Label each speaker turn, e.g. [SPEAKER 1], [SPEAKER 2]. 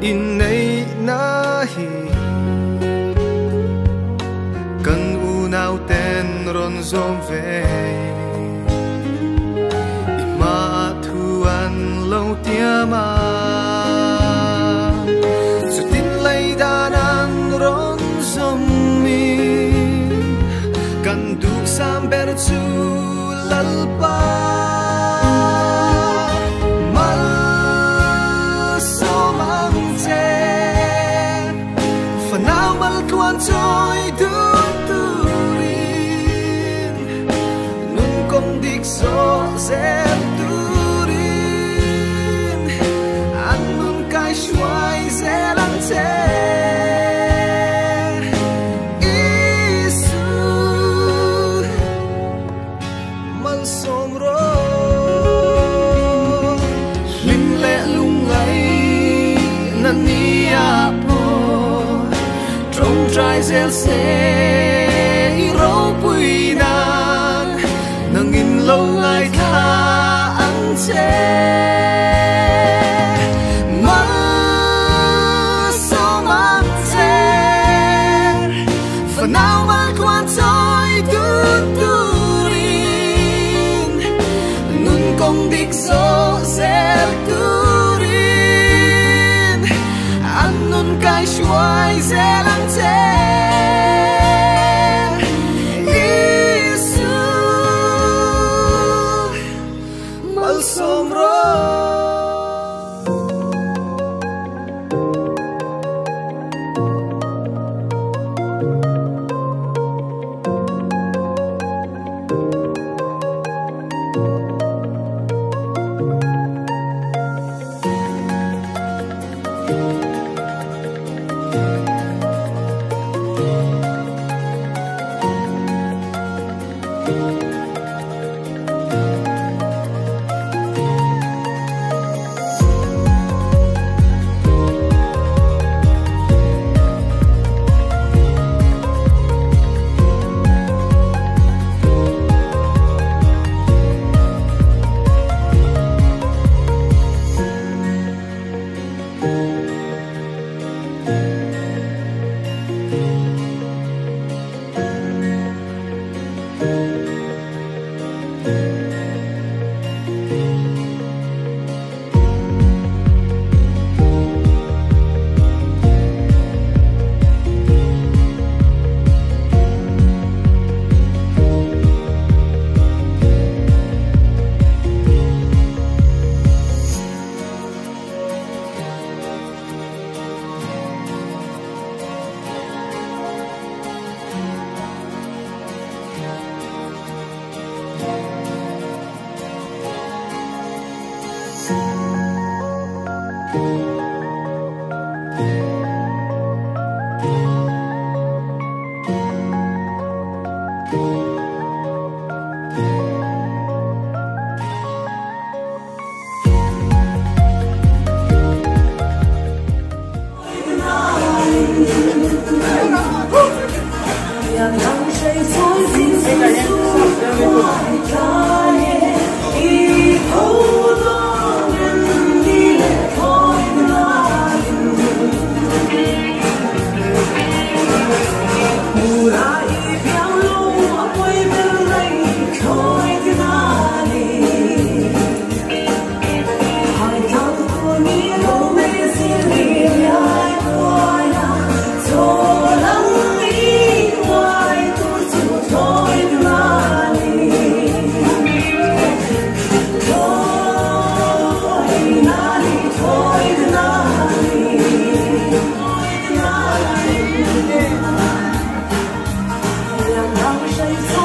[SPEAKER 1] Inneihna hi kan unaw ten ron zom ve imatuan lo tiama sutin lay danan ron zom mi kan du samber chu lalpa trôi đứt turin nun công địch gió dẹp turin ăn nun cái xoay dễ lắng thế Isu mal som ro linh lệ lung ngay nan nia trong trái gieo sẽ rau bụi nan nâng in lâu ngày tha ăn chê mà sao mang chê phần nào mà quan trôi đứt turin nun công địch gió dẹp turin ăn nun cái xoay dễ lắng thế Isu mal som
[SPEAKER 2] Hãy subscribe cho kênh Ghiền Mì Gõ để không bỏ lỡ